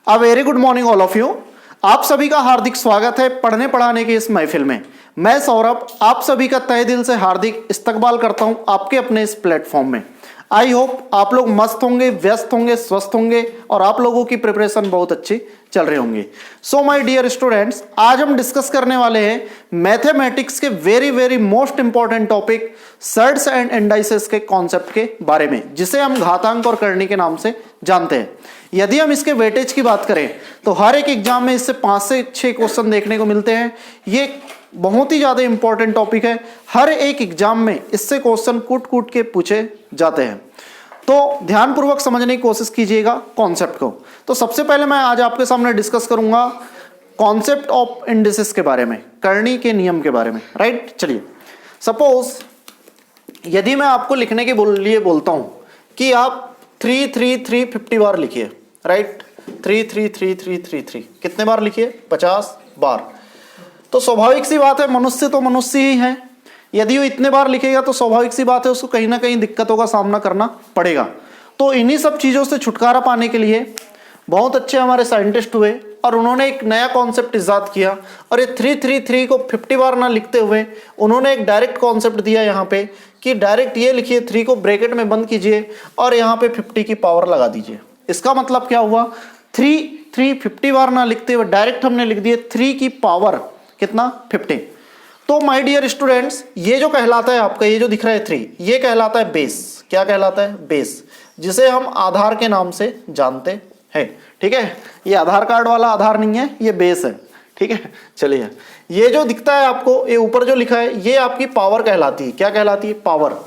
A very good morning all of you. आप सभी का हार्दिक स्वागत है पढ़ने पढ़ाने की इस महफिल में। मैं सौरभ आप सभी का तहे दिल से हार्दिक इस्तकबाल करता हूं आपके अपने इस प्लेटफॉर्म में। आई होप आप लोग मस्त होंगे, व्यस्त होंगे, स्वस्थ होंगे और आप लोगों की प्रिपरेशन बहुत अच्छी चल रही होंगी। सो माय डियर स्टूडेंट्स, आज हम डिस्कस करने वाले हैं मैथमेटिक्स के very most important topic surds and indices के कॉन्सेप्ट के बारे में, जिसे हम घातांक और करनी के नाम से जानते हैं। यदि हम इसके वेटेज की बात करें तो हर एक एग्जाम में इससे 5 से 6 क्वेश्चन देखने को मिलते हैं। ये बहुत ही ज्यादा इंपॉर्टेंट टॉपिक है। हर एक एग्जाम में इससे क्वेश्चन कूट के पूछे जाते हैं, तो ध्यानपूर्वक समझने की कोशिश कीजिएगा कॉन्सेप्ट को। तो सबसे पहले मैं आज आपके सामने डिस्कस करूंगा कॉन्सेप्ट ऑफ इंडिसेस के बारे में, करनी के नियम के बारे में। राइट, चलिए सपोज यदि मैं आपको लिखने के लिए बोलता हूं कि आप 3 बार लिखिए। राइट, 3 कितने बार लिखिए? 50 बार। तो स्वाभाविक सी बात है, मनुष्य तो मनुष्य ही है। यदि वो इतने बार लिखेगा तो स्वाभाविक सी बात है उसको कहीं ना कहीं दिक्कतों का सामना करना पड़ेगा। तो इन्हीं सब चीज़ों से छुटकारा पाने के लिए बहुत अच्छे हमारे साइंटिस्ट हुए और उन्होंने एक नया कॉन्सेप्ट इजाद किया। और ये 3 को 50 बार ना लिखते हुए उन्होंने एक डायरेक्ट कॉन्सेप्ट दिया यहाँ पे कि डायरेक्ट ये लिखिए, 3 को ब्रैकेट में बंद कीजिए और यहाँ पे 50 की पावर लगा दीजिए। इसका मतलब क्या हुआ? 50 बार ना लिखते हुए डायरेक्ट हमने लिख दिए 3 की पावर कितना? 50। तो माय डियर स्टूडेंट्स, ये जो कहलाता है आपका, ये जो दिख रहा है 3, ये कहलाता है बेस। क्या कहलाता है? बेस, जिसे हम आधार के नाम से जानते हैं। ठीक है, ये आधार कार्ड वाला आधार नहीं है, ये बेस है। ठीक है, चलिए ये जो दिखता है आपको, ये ऊपर जो लिखा है, ये आपकी पावर कहलाती है। क्या कहलाती है? पावर।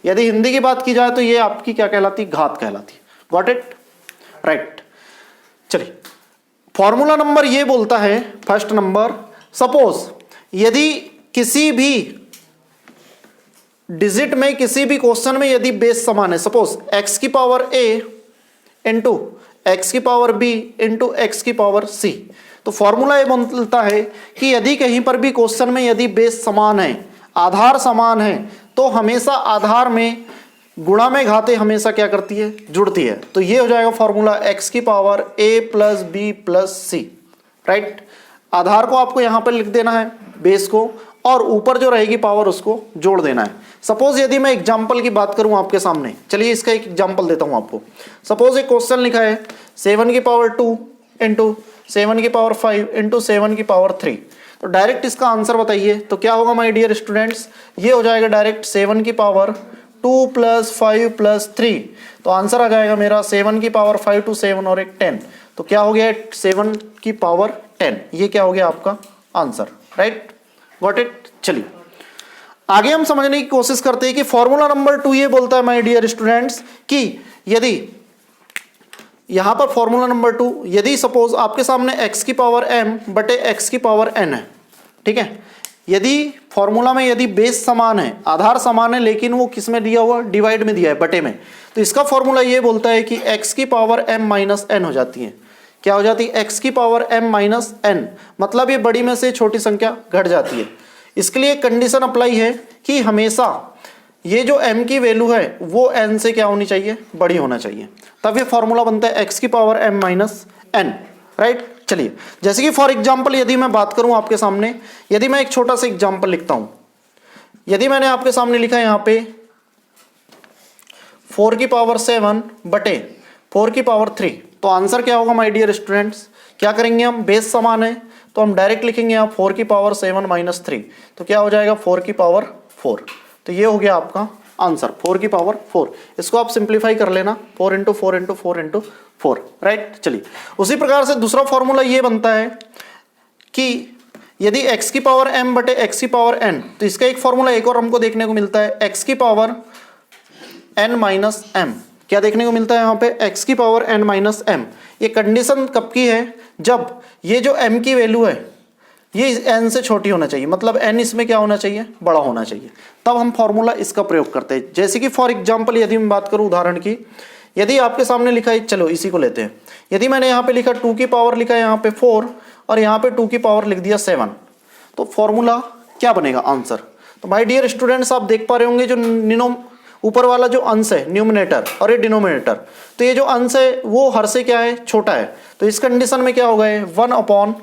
यदि हिंदी की बात की जाए तो ये आपकी क्या कहलाती है? घात कहलाती है। Got it? राइट, चलिए फॉर्मूला नंबर ये बोलता है, फर्स्ट नंबर, सपोज यदि किसी भी डिजिट में, किसी भी क्वेश्चन में यदि बेस समान है, सपोज x की पावर a इंटू x की पावर b इंटू x की पावर c, तो फॉर्मूला ये बोलता है कि यदि कहीं पर भी क्वेश्चन में यदि बेस समान है, आधार समान है, तो हमेशा आधार में गुणा में घाते हमेशा क्या करती है? जुड़ती है। तो ये हो जाएगा फॉर्मूला x की power a plus B plus C. Right, आधार को आपको यहां पर लिख देना है, बेस को, और ऊपर जो रहेगी पावर उसको जोड़ देना है। सपोज यदि मैं एग्जांपल की बात करूं आपके सामने, चलिए इसका एक एग्जांपल देता हूं आपको। सपोज एक क्वेश्चन लिखा है 7 की पावर 2 इंटू 7 की पावर 5 इंटू 7 की पावर 3। तो डायरेक्ट इसका आंसर बताइए, तो क्या होगा माय डियर स्टूडेंट्स? ये हो जाएगा डायरेक्ट 7 की पावर 2 प्लस 5 प्लस 3। तो आंसर आ जाएगा मेरा 7 की पावर 5 टू 7 और एक 10। तो क्या हो गया? 7 की पावर 10। ये क्या हो गया आपका आंसर? Right, got it? चलिए आगे हम समझने की कोशिश करते हैं कि फॉर्मूला नंबर 2 ये बोलता है माय डियर स्टूडेंट्स कि यदि यहां पर फॉर्मूला नंबर 2, यदि सपोज आपके सामने x की पावर m बटे x की पावर n है। ठीक है, यदि फॉर्मूला में यदि बेस समान है, आधार समान है, लेकिन वो किस में दिया हुआ? डिवाइड में दिया है, बटे में। तो इसका फॉर्मूला ये बोलता है कि x की पावर m माइनस n हो जाती है। क्या हो जाती है? x की पावर m माइनस n, मतलब ये बड़ी में से छोटी संख्या घट जाती है। इसके लिए कंडीशन अप्लाई है कि हमेशा ये जो m की वैल्यू है वो n से क्या होनी चाहिए? बड़ी होना चाहिए। तब ये फॉर्मूला बनता है x की power m minus n। Right, चलिए जैसे कि फॉर एग्जांपल यदि मैं बात करूं आपके सामने, यदि मैं एक छोटा सा एग्जांपल लिखता हूं, यदि मैंने आपके सामने लिखा है यहां पे 4 की पावर 7 बटे 4 की पावर 3, तो आंसर क्या होगा माय डियर स्टूडेंट्स? क्या करेंगे हम? बेस समान है तो हम डायरेक्ट लिखेंगे यहाँ 4 की पावर 7 माइनस 3। तो क्या हो जाएगा? 4 की पावर 4। तो ये हो गया आपका आंसर, 4 की पावर 4। इसको आप सिंप्लीफाई कर लेना, 4 इंटू 4 इंटू 4 इंटू 4। राइट, चलिए उसी प्रकार से दूसरा फॉर्मूला ये बनता है कि यदि x की पावर m बटे x की पावर n, तो इसका एक फॉर्मूला एक और हमको देखने को मिलता है, x की पावर n माइनस m। क्या देखने को मिलता है यहाँ पे? x की पावर n माइनस m। ये कंडीशन कब की है? जब ये जो m की वैल्यू है ये n से छोटी होना चाहिए, मतलब n इसमें क्या होना चाहिए? बड़ा होना चाहिए। तब हम फॉर्मूला इसका प्रयोग करते हैं। जैसे कि फॉर एग्जांपल यदि मैं बात करूं उदाहरण की, यदि आपके सामने लिखा है, चलो इसी को लेते हैं, यदि मैंने यहाँ पे लिखा 2 की पावर लिखा है यहाँ पे 4 और यहाँ पे 2 की पावर लिख दिया 7, तो फॉर्मूला क्या बनेगा? आंसर। तो माय डियर स्टूडेंट्स, आप देख पा रहे होंगे जो ऊपर वाला जो अंश है न्यूमिनेटर और ये डिनोमिनेटर, तो ये जो अंश है वो हर से क्या है, छोटा है। तो इस कंडीशन में क्या होगा, 1 अपॉन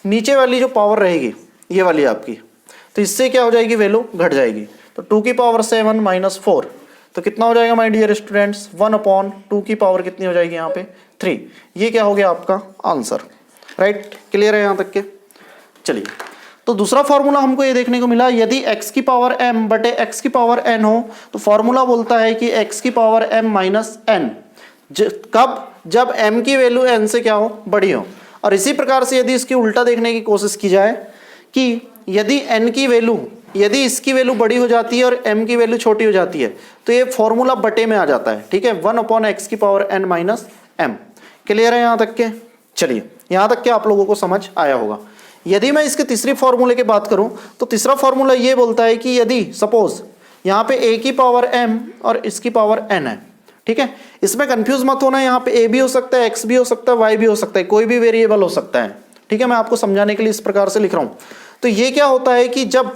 नीचे वाली जो पावर रहेगी ये वाली आपकी, तो इससे क्या हो जाएगी, वैल्यू घट जाएगी। तो 2 की पावर 7 माइनस 4, तो कितना हो जाएगा माय डियर स्टूडेंट्स, 1 अपॉन 2 की पावर कितनी हो जाएगी यहाँ पे 3। ये क्या हो गया आपका आंसर। राइट, क्लियर है यहाँ तक के। चलिए, तो दूसरा फॉर्मूला हमको ये देखने को मिला, यदि x की पावर m बटे x की पावर n हो तो फॉर्मूला बोलता है कि x की पावर m माइनस n, कब, जब m की वैल्यू n से क्या हो, बड़ी हो। और इसी प्रकार से यदि इसकी उल्टा देखने की कोशिश की जाए कि यदि n की वैल्यू, यदि इसकी वैल्यू बड़ी हो जाती है और m की वैल्यू छोटी हो जाती है तो ये फॉर्मूला बटे में आ जाता है। ठीक है, 1 अपॉन x की power n minus m। Clear है यहाँ तक के। चलिए, यहाँ तक के आप लोगों को समझ आया होगा। यदि मैं इसके तीसरी फॉर्मूले की बात करूं तो तीसरा फॉर्मूला ये बोलता है कि यदि सपोज यहाँ पे a की पावर m और इसकी पावर n है, ठीक है, इसमें कंफ्यूज मत होना, यहाँ पे a भी हो सकता है, x भी हो सकता है, y भी हो सकता है, कोई भी वेरिएबल हो सकता है। ठीक है, मैं आपको समझाने के लिए इस प्रकार से लिख रहा हूं। तो ये क्या होता है कि जब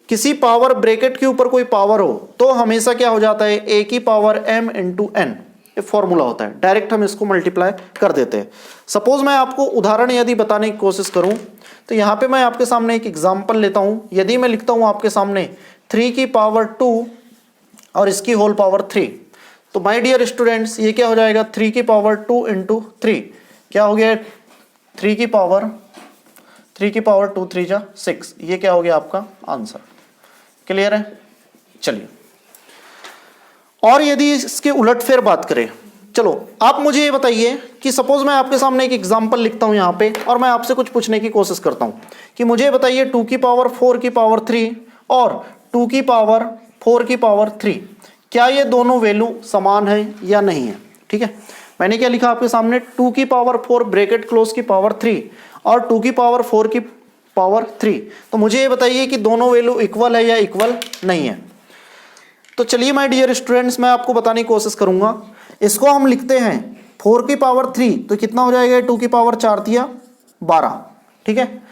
किसी पावर ब्रैकेट के ऊपर कोई पावर हो तो हमेशा क्या हो जाता है, a की पावर m इंटू n, ये फॉर्मूला होता है। डायरेक्ट हम इसको मल्टीप्लाई कर देते हैं। सपोज मैं आपको उदाहरण यदि बताने की कोशिश करूं तो यहाँ पे मैं आपके सामने एक एग्जांपल लेता हूं। यदि मैं लिखता हूं आपके सामने 3 की पावर 2 और इसकी होल पावर 3, तो माय डियर स्टूडेंट्स ये क्या हो जाएगा, 3 की पावर 2 इंटू 3 क्या हो गया, 3 की पावर 2 3 जा 6, ये क्या हो गया आपका आंसर। क्लियर है। चलिए, और यदि इसके उलटफेर बात करें, चलो आप मुझे ये बताइए कि सपोज मैं आपके सामने एक एग्जांपल लिखता हूं यहाँ पे और मैं आपसे कुछ पूछने की कोशिश करता हूं कि मुझे बताइए 2 की पावर 4 की पावर 3 और 2 की पावर 4 की पावर 3, क्या ये दोनों वैल्यू समान है या नहीं है। ठीक है, मैंने क्या लिखा आपके सामने, 2 की पावर 4 ब्रैकेट क्लोज की पावर 3 और 2 की पावर 4 की पावर 3, तो मुझे ये बताइए कि दोनों वैल्यू इक्वल है या इक्वल नहीं है। तो चलिए माय डियर स्टूडेंट्स, मैं आपको बताने की कोशिश करूंगा। इसको हम लिखते हैं 4 की पावर 3, तो कितना हो जाएगा, 2 की पावर 4 दिया 12। ठीक है,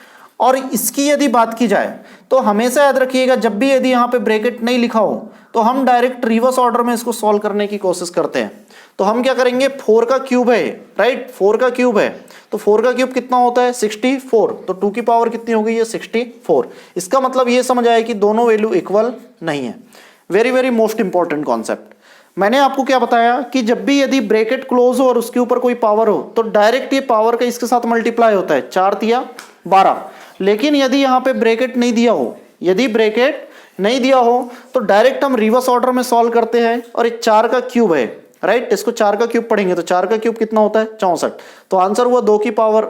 और इसकी यदि बात की जाए तो हमेशा याद रखिएगा, जब भी यदि यहाँ पे ब्रैकेट नहीं लिखा हो तो हम डायरेक्ट रिवर्स ऑर्डर में इसको सॉल्व करने की कोशिश करते हैं। तो हम क्या करेंगे, 4 का क्यूब है, राइट, 4 का क्यूब है, तो 4 का क्यूब कितना होता है 64, तो 2 की पावर कितनी हो गई है 64। इसका मतलब ये समझ आया कि दोनों वैल्यू इक्वल नहीं है। Very very most important concept. मैंने आपको क्या बताया कि जब भी यदि ब्रैकेट क्लोज हो और उसके ऊपर कोई पावर हो तो डायरेक्ट ये पावर का इसके साथ मल्टीप्लाई होता है, 4 तिया 12। लेकिन यदि यहाँ पे ब्रैकेट नहीं दिया हो, यदि ब्रैकेट नहीं दिया हो तो डायरेक्ट हम रिवर्स ऑर्डर में सॉल्व करते हैं। और ये 4 का क्यूब है, राइट, इसको 4 का क्यूब पढ़ेंगे तो 4 का क्यूब कितना होता है 64, तो आंसर हुआ 2 की पावर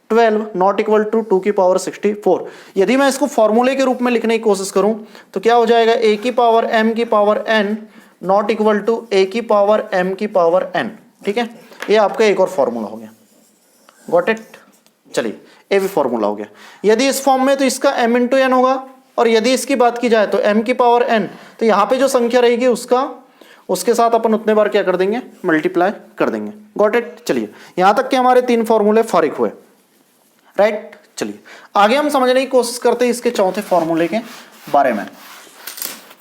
12 नॉट इक्वल टू 2 की पावर 64। यदि मैं इसको फॉर्मूले के रूप में लिखने की कोशिश करूं तो क्या हो जाएगा, a की पावर m की power n not equal to a की पावर m की पावर n। ठीक है, ये आपका एक और फॉर्मूला हो गया। Got it. चलिए, ये भी फॉर्मूला हो गया। यदि इस फॉर्म में तो इसका m इंटू n होगा, और यदि इसकी बात की जाए तो m की पावर n, तो यहाँ पे जो संख्या रहेगी उसके साथ अपन उतने बार क्या कर देंगे, मल्टीप्लाई कर देंगे। Got it. चलिए, यहाँ तक के हमारे 3 फॉर्मूले फारिग हुए, राइट। चलिए आगे हम समझने की कोशिश करते हैं इसके चौथे फॉर्मूले के बारे में।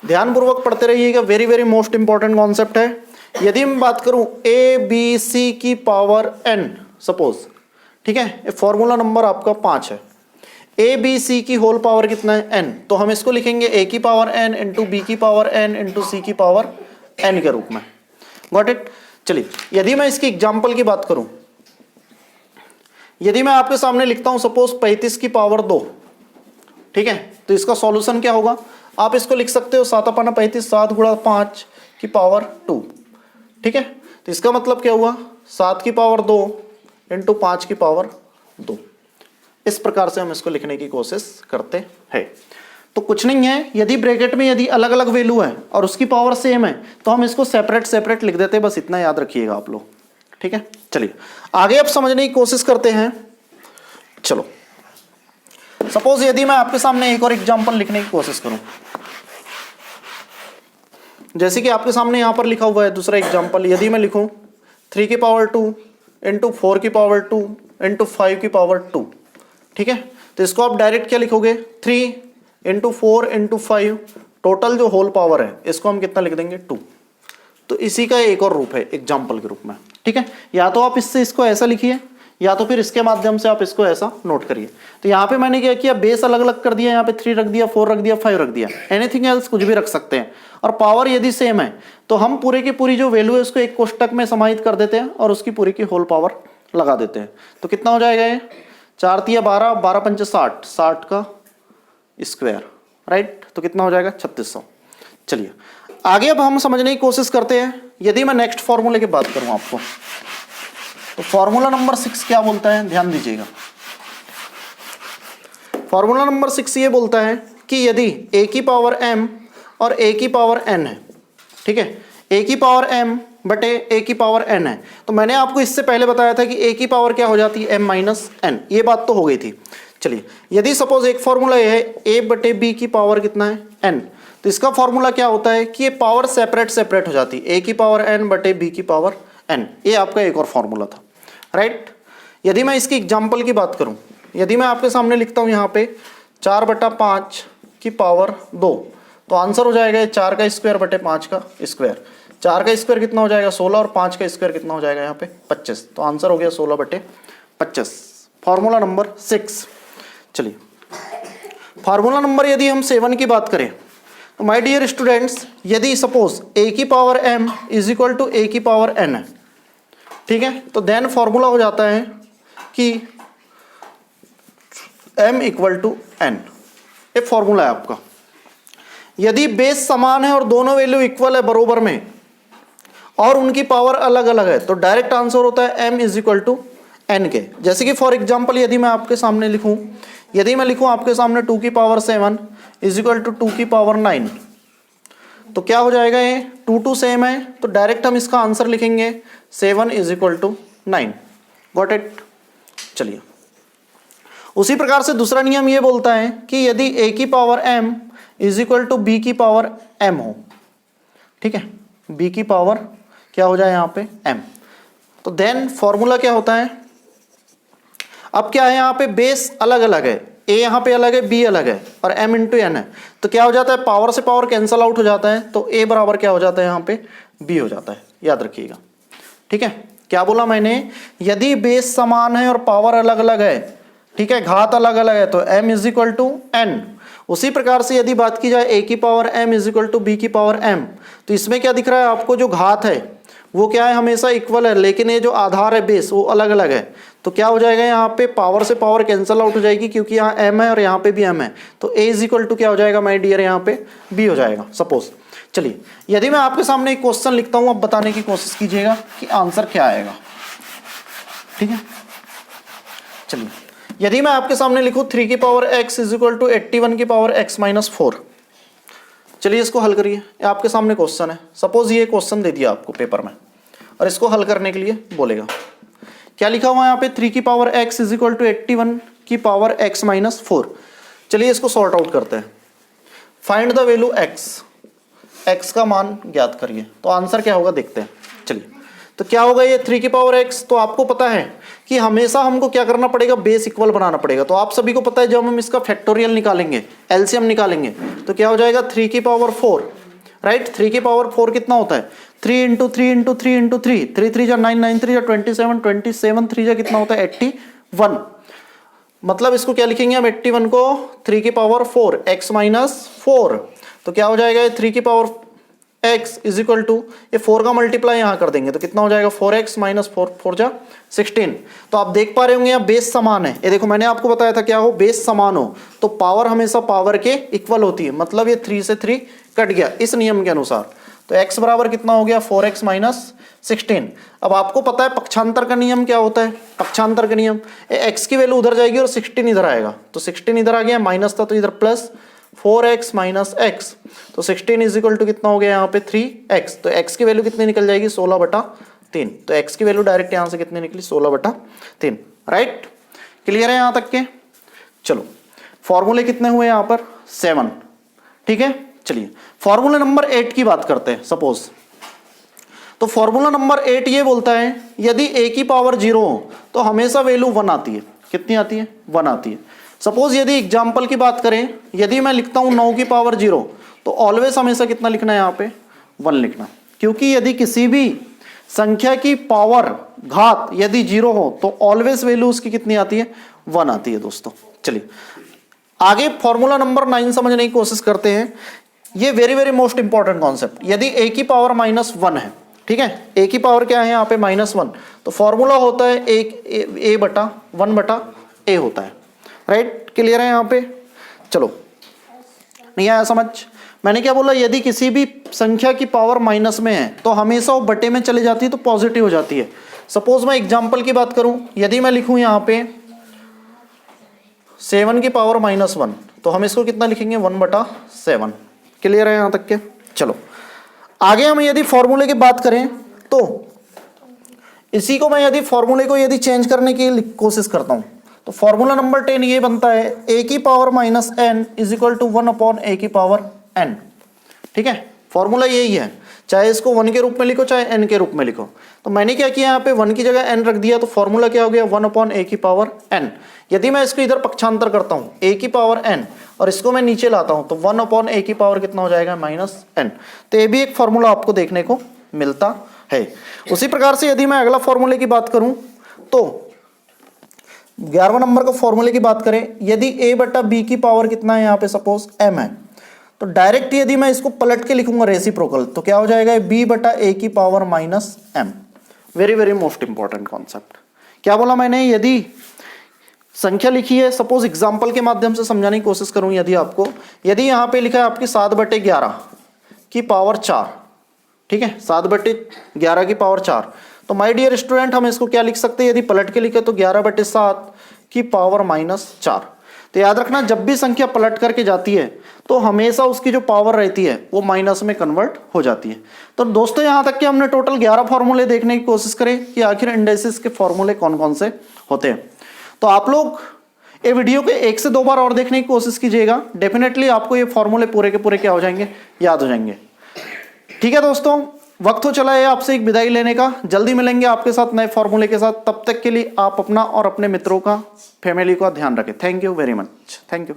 ध्यानपूर्वक पढ़ते रहिएगा, very very most important concept है। यदि मैं बात करूं a b c की पावर n, सपोज, ठीक है, ये फॉर्मूला नंबर आपका 5 है। a b c की होल पावर कितना है n, तो हम इसको लिखेंगे a की पावर n इंटू b की पावर n इंटू c की पावर n के रूप में। Got it. चलिए, यदि मैं इसकी एग्जांपल की बात करूं, यदि मैं आपके सामने लिखता हूं सपोज 35 की पावर 2, ठीक है, तो इसका सॉल्यूशन क्या होगा, आप इसको लिख सकते हो 7/35 7 गुणा 5 की पावर 2। ठीक है, तो इसका मतलब क्या हुआ, 7 की पावर 2 इंटू 5 की पावर 2। इस प्रकार से हम इसको लिखने की कोशिश करते हैं। तो कुछ नहीं है, यदि ब्रैकेट में यदि अलग अलग वैल्यू है और उसकी पावर सेम है तो हम इसको सेपरेट सेपरेट लिख देते हैं, बस इतना याद रखिएगा आप लोग। ठीक है, चलिए आगे अब समझने की कोशिश करते हैं। चलो, सपोज यदि मैं आपके सामने एक और एग्जांपल लिखने की कोशिश करूं, जैसे कि आपके सामने यहां पर लिखा हुआ है दूसरा एग्जांपल। यदि मैं लिखूं 3 की पावर 2 इंटू 4 की पावर 2 इंटू 5 की पावर 2, ठीक है, तो इसको आप डायरेक्ट क्या लिखोगे, 3 इंटू 4 इंटू 5 टोटल जो होल पावर है इसको हम कितना लिख देंगे 2। तो इसी का एक और रूप है एग्जाम्पल के रूप में, ठीक है। या तो आप इससे इसको ऐसा लिखिए या तो फिर इसके माध्यम से आप इसको ऐसा नोट करिए। तो यहाँ पे मैंने क्या किया, बेस अलग अलग कर दिया, यहाँ पे 3 रख दिया, 4 रख दिया, 5 रख दिया, एनीथिंग एल्स कुछ भी रख सकते हैं। और पावर यदि सेम है तो हम पूरे की पूरी जो वैल्यू है उसको एक कोष्टक में समाहित कर देते हैं और उसकी पूरी की होल पावर लगा देते हैं। तो कितना हो जाएगा ये 4 तिया 12, 12 पंचे 60, 60 का स्क्वायर, राइट। तो कितना हो जाएगा 3600। चलिए आगे अब हम समझने की कोशिश करते हैं। यदि मैं नेक्स्ट फॉर्मूले की बात करूं आपको तो फॉर्मूला नंबर 6 क्या बोलता है, ध्यान दीजिएगा। फॉर्मूला नंबर 6 ये बोलता है कि यदि a की पावर m और a की पावर n है, ठीक है, a की पावर m बटे a की पावर n है, तो मैंने आपको इससे पहले बताया था कि a की पावर क्या हो जाती है m माइनस n, ये बात तो हो गई थी। चलिए यदि सपोज एक फॉर्मूला ये है a बटे b की पावर कितना है n, तो इसका फॉर्मूला क्या होता है कि ये पावर सेपरेट हो जाती है, a की पावर n बटे b की पावर n, ये आपका एक और फॉर्मूला था, राइट। यदि मैं इसकी एग्जाम्पल की बात करूं, यदि मैं आपके सामने लिखता हूं यहाँ पे 4/5 की पावर 2, तो आंसर हो जाएगा 4 का स्क्वायर बटे 5 का स्क्वायर। 4 का स्क्वायर कितना हो जाएगा 16 और 5 का स्क्वायर कितना हो जाएगा यहाँ पे 25, तो आंसर हो गया 16/25, फॉर्मूला नंबर 6। चलिए फार्मूला नंबर यदि हम 7 की बात करें तो माय डियर स्टूडेंट्स, यदि सपोज a की power m is equal to a की पावर n है, ठीक है, तो देन फॉर्मूला हो जाता है कि m इक्वल टू n, एक फॉर्मूला है आपका। यदि बेस समान है और दोनों वैल्यू इक्वल है बरोबर में और उनकी पावर अलग अलग है तो डायरेक्ट आंसर होता है m is equal to n के। जैसे कि फॉर एग्जांपल यदि मैं आपके सामने लिखूं, यदि मैं लिखूं आपके सामने 2 की पावर 7 इज इक्वल टू 2 की पावर 9, तो क्या हो जाएगा, ये 2 सेम है तो डायरेक्ट हम इसका आंसर लिखेंगे 7 is equal to 9। Got it. चलिए उसी प्रकार से दूसरा नियम ये बोलता है कि यदि a की power m is equal to b की पावर m हो, ठीक है, b की पावर क्या हो जाए यहाँ पे m, तो देन फॉर्मूला क्या होता है, अब क्या है यहाँ पे बेस अलग अलग है, a यहाँ पे अलग है, b अलग है और m इंटू n है, तो क्या हो जाता है पावर से पावर कैंसल आउट हो जाता है, तो a बराबर क्या हो जाता है यहाँ पे b हो जाता है, याद रखिएगा, ठीक है। क्या बोला मैंने, यदि बेस समान है और पावर अलग अलग है, ठीक है, घात अलग अलग है, तो m is equal to n। उसी प्रकार से यदि बात की जाए a की power m is equal to b की पावर m, तो इसमें क्या दिख रहा है आपको, जो घात है वो क्या है हमेशा इक्वल है, लेकिन ये जो आधार है बेस वो अलग अलग है, तो क्या हो जाएगा यहाँ पे पावर से पावर कैंसल आउट हो जाएगी क्योंकि यहाँ m है और यहाँ पे भी m है, तो a इज इक्वल टू क्या हो जाएगा माय डियर यहाँ पे b हो जाएगा सपोज। चलिए यदि मैं आपके सामने एक क्वेश्चन लिखता हूँ, अब बताने की कोशिश कीजिएगा कि आंसर क्या आएगा, ठीक है। चलिए यदि मैं आपके सामने लिखूँ 3 की power x is equal to 81 की पावर x माइनस 4, चलिए इसको हल करिए, ये आपके सामने क्वेश्चन है। सपोज ये क्वेश्चन दे दिया आपको पेपर में और इसको हल करने के लिए बोलेगा, क्या लिखा हुआ है यहाँ पे 3 की power x is equal to 81 की पावर x माइनस 4। चलिए इसको सॉर्ट आउट करते हैं, फाइंड द वैल्यू x का मान ज्ञात करिए, तो आंसर क्या होगा देखते हैं। चलिए तो क्या होगा ये 3 की पावर x, तो आपको पता है कि हमेशा हमको क्या करना पड़ेगा, बेस इक्वल बनाना पड़ेगा। तो आप सभी को पता है जब हम इसका फैक्टोरियल निकालेंगे, एलसीएम निकालेंगे, तो क्या हो जाएगा 3 की पावर 4, राइट। 3 की पावर 4 कितना होता है 3 इंटू 3 इंटू 3 इंटू 3, 3 3 जा 9, 9 3 जा 27, 27 3 जा कितना होता है 81, मतलब इसको क्या लिखेंगे हम 81 को 3 की पावर 4 x माइनस 4, तो क्या हो जाएगा 3 की power x is equal to ये 4 का मल्टीप्लाई यहाँ कर देंगे तो कितना हो जाएगा 4x माइनस 4, 4 जा 16। तो आप देख पा रहे होंगे यहाँ बेस समान है, ये देखो मैंने आपको बताया था क्या हो, बेस समान हो तो पावर हमेशा पावर के इक्वल होती है, मतलब ये 3 से 3 कट गया इस नियम के अनुसार, तो x बराबर कितना हो गया 4x माइनस 16। अब आपको पता है पक्षांतर का नियम क्या होता है, पक्षांतर का नियम x की वैल्यू उधर जाएगी और 16 इधर आएगा, तो 16 इधर आ गया, माइनस था तो इधर प्लस 4x माइनस x, तो 16 इज इक्वल टू कितना हो गया यहाँ पे 3x, तो x की वैल्यू कितनी निकल जाएगी 16/3, तो x की वैल्यू डायरेक्ट यहाँ से कितनी निकली 16/3, राइट। क्लियर है यहाँ तक के। चलो फॉर्मूले कितने हुए यहाँ पर 7, ठीक है। चलिए फॉर्मूला नंबर 8 की बात करते हैं सपोज, तो फॉर्मूला नंबर 8 ये बोलता है यदि a की पावर 0 हो तो हमेशा वैल्यू 1 आती है, कितनी आती है 1 आती है। सपोज यदि एग्जाम्पल की बात करें, यदि मैं लिखता हूं 9 की पावर 0, तो ऑलवेज हमेशा कितना लिखना है यहाँ पे 1 लिखना, क्योंकि यदि किसी भी संख्या की पावर घात यदि 0 हो तो ऑलवेज वैल्यू उसकी कितनी आती है 1 आती है दोस्तों। चलिए आगे फॉर्मूला नंबर 9 समझने की कोशिश करते हैं। ये very very most important concept. यदि a की पावर -1 है, ठीक है, a की पावर क्या है यहाँ पे -1, तो फॉर्मूला होता है a बटा 1 बटा a होता है। राइट, क्लियर है यहाँ पे? चलो नहीं आया समझ? मैंने क्या बोला, यदि किसी भी संख्या की पावर माइनस में है तो हमेशा वो बटे में चले जाती है तो पॉजिटिव हो जाती है। सपोज मैं एग्जांपल की बात करूं, यदि मैं लिखूं यहाँ पे 7 की पावर -1, तो हम इसको कितना लिखेंगे 1/7। क्लियर है यहाँ तक के? चलो आगे हम यदि फॉर्मूले की बात करें तो इसी को मैं यदि फॉर्मूले को यदि चेंज करने की कोशिश करता हूं तो फॉर्मूला नंबर 10 ये बनता है a की power -n is equal to 1/a की पावर n। ठीक है, फॉर्मूला यही है, चाहे इसको 1 के रूप में लिखो चाहे n के रूप में लिखो। तो मैंने क्या किया, यहाँ पे 1 की जगह n रख दिया, तो फॉर्मूला क्या हो गया 1/a की पावर n। यदि मैं इसको इधर पक्षांतर करता हूँ a की पावर n और इसको मैं नीचे लाता हूँ तो 1/a की पावर कितना हो जाएगा -n। तो ये भी एक फॉर्मूला आपको देखने को मिलता है। उसी प्रकार से यदि मैं अगला फॉर्मूले की बात करूं तो 11वां नंबर का फॉर्मूले की बात करें, यदि a बटा b की पावर कितना है यहाँ पे सपोज m है, तो डायरेक्ट यदि मैं इसको पलट के लिखूंगा रेसिप्रोकल तो क्या हो जाएगा b बटा a की power -m। Very very most important concept. क्या बोला मैंने, यदि संख्या लिखी है, सपोज एग्जाम्पल के माध्यम से समझाने की कोशिश करूं, यदि आपको यदि यहाँ पे लिखा है आपकी 7/11 की पावर 4, ठीक है, 7/11 की पावर 4, तो माय डियर स्टूडेंट हम इसको क्या लिख सकते हैं, यदि पलट के लिखे तो 11/7 की पावर -4। तो याद रखना जब भी संख्या पलट करके जाती है तो हमेशा उसकी जो पावर रहती है वो माइनस में कन्वर्ट हो जाती है। तो दोस्तों यहाँ तक कि हमने टोटल 11 फॉर्मूले देखने की कोशिश करें कि आखिर इंडेसिस के फॉर्मूले कौन कौन से होते हैं। तो आप लोग ये वीडियो के 1 से 2 बार और देखने की कोशिश कीजिएगा, डेफिनेटली आपको ये फॉर्मूले पूरे के पूरे क्या हो जाएंगे, याद हो जाएंगे। ठीक है दोस्तों, वक्त हो चला है आपसे एक विदाई लेने का। जल्दी मिलेंगे आपके साथ नए फॉर्मूले के साथ। तब तक के लिए आप अपना और अपने मित्रों का, फैमिली का ध्यान रखें। Thank you very much. Thank you.